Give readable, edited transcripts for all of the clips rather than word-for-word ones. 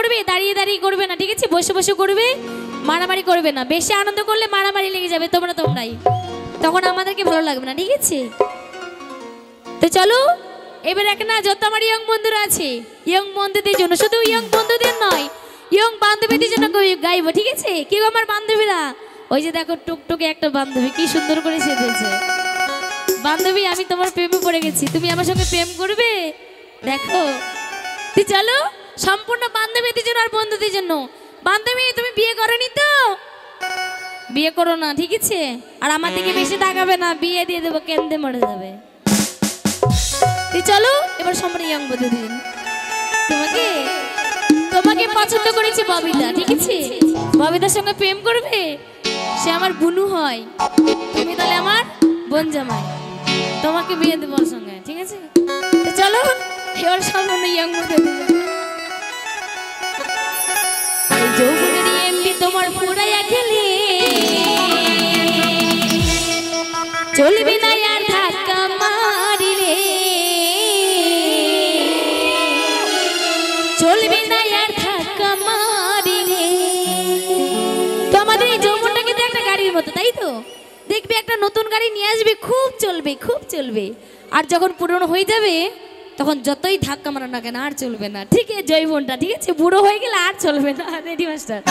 করবে দাঁড়িয়ে দাঁড়িয়ে করবে না, ঠিক আছে? বসে বসে করবে, মারামারি করবে না। বেশি আনন্দ করলে মারামারি লেগে যাবে তোমরাই, তখন আমাদেরকে ভালো লাগবে না, ঠিক আছে? তো চলো এবার এক না যত আমার ইয়ং বন্ধুরা আছে, ইয়ং বন্ধুদের জন্য, শুধু ইয়ং বন্ধুদের নয়, ইয়ং বান্ধবীদের জন্য গাইবো, ঠিক আছে? কি গো আমার বান্ধবীরা? ওই যে দেখো টুকটুকে একটা বান্ধবী কি সুন্দর করে সেজেছে। বান্ধবী, আমি তোমার প্রেমে পড়ে গেছি, তুমি আমার সঙ্গে প্রেম করবে? দেখো তুই চলো সম্পূর্ণ বান্ধবীদের জন্য আর বন্ধুদের জন্য। বান্ধবী, তুমি বিয়ে করনি তো? বিয়ে করো না, ঠিক আছে? আর আমার দিকে বেশি তাকাবে না, বিয়ে দিয়ে দেবো, কেন্দে মরে যাবে। তুই চলো এবার সম্পূর্ণ ইয়ং বন্ধুদের জন্য। তোমাকে পছন্দ করেছে ববিতা, ঠিক আছে? ববিতার সঙ্গে প্রেম করবে, সে আমার বুনু হয়, তুমি তাহলে আমার বোন জামাই, তোমাকে বিয়ে দেবো ওর সঙ্গে, ঠিক আছে? তো চলো এবার সম্পূর্ণ ইয়ং বন্ধুদের যৌবনের এমনি তোমার ফুরাইয়া গেলে চলবে না আর ধাক্কা মারিলে, চলবে না আর ধাক্কা মারিলে। তো আমাদের এই যৌবনটাকে তো একটা গাড়ির মতো, তাই তো? দেখবে একটা নতুন গাড়ি নিয়ে আসবে, খুব চলবে খুব চলবে, আর যখন পুরনো হয়ে যাবে তখন যতই ধাক্কা মারো না কেন আর চলবে না, ঠিক আছে? যৌবনটা, ঠিক আছে, বুড়ো হয়ে গেলে আর চলবে না। Ready master?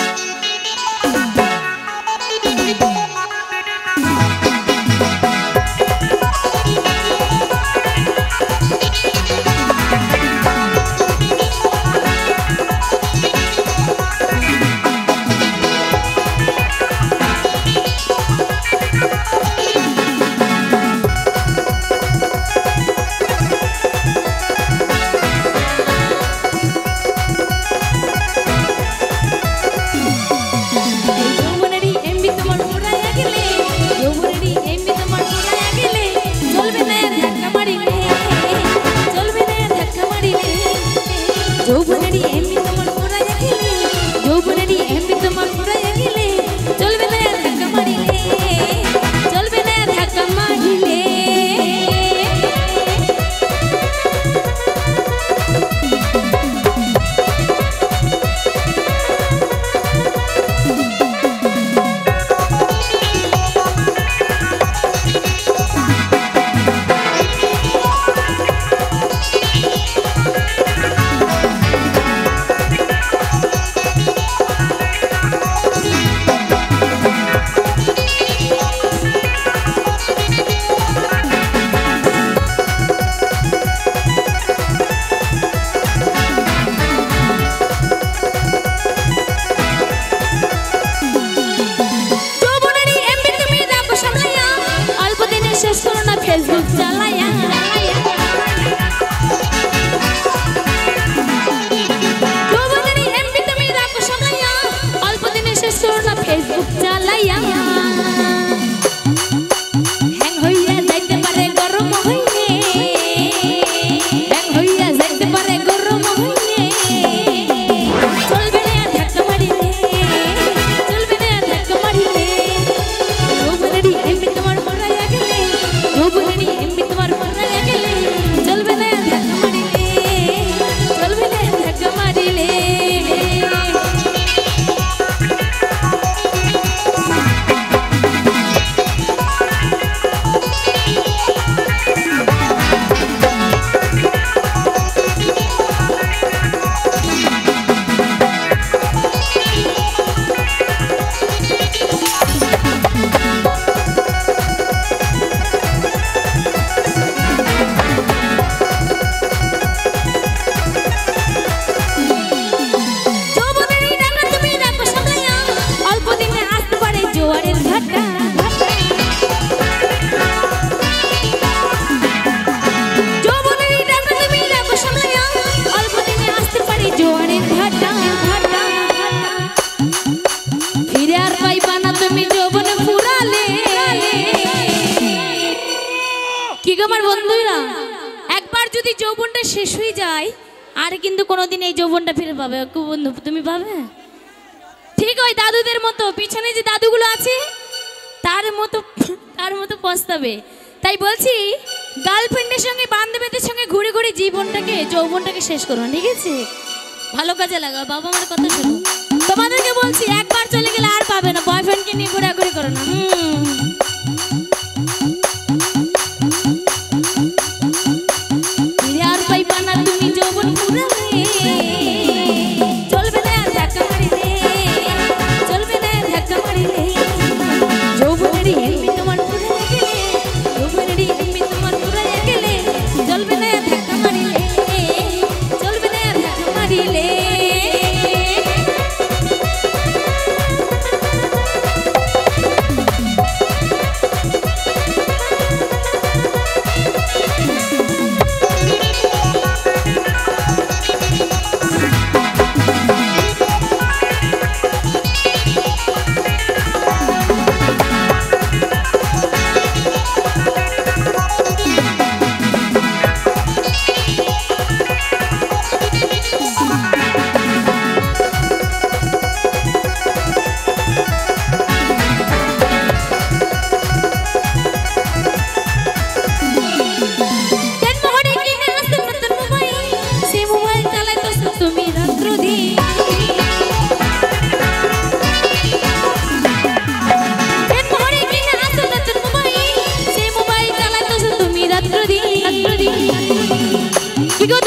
যৌবনটা শেষ হয়ে যায় আর কিন্তু কোনোদিন এই যৌবনটা ফিরে পাবে বন্ধু তুমি পাবে? ঠিক ওই দাদুদের মতো পিছনে যে দাদুগুলো আছে তার মতো পস্তাবে। তাই বলছি গার্লফ্রেন্ডের সঙ্গে বান্ধবীদের সঙ্গে ঘুরে ঘুরে জীবনটাকে যৌবনটাকে শেষ করুন, ঠিক আছে? ভালো কাজে লাগাও, বাবা আমার কথা শোনো। তোমাদেরকে বলছি একবার চলে গেলে আর পাবে না, বয়ফ্রেন্ডকে নিয়ে ঘোরাঘুরি করো না। আর পাইবা না তুমি যৌবন ফুরালে, চলবে না আর ধাক্কা মারিলে, চলবে না আর ধাক্কা মারিলে, যৌবনেরই এমনি তোমার ফুরালে গেলে, যৌবনেরই এমনি তোমার ফুরালে গেলে, চলবে না আর ধাক্কা মারিলে, চলবে না আর ধাক্কা মারিলে।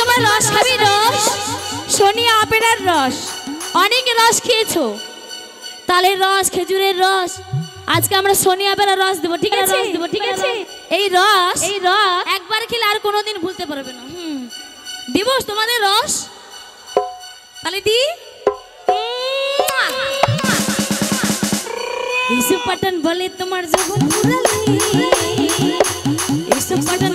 তোমার রস খাবি? রস সোনিয়া আপেলের রস, অনেক রস খেয়েছো, তালের রস, খেজুরের রস, আজকে আমরা সোনিয়া আপেলের রস দেবো, ঠিক আছে? ঠিক আছে, এই রস একবার খেলে আর কোনোদিন ভুলতে পারবে না। দিবস তোমাদের রস, তাহলে দি। ইসু পাঠান বলে তোমার যৌবন ফুরালে, ইসু পাঠান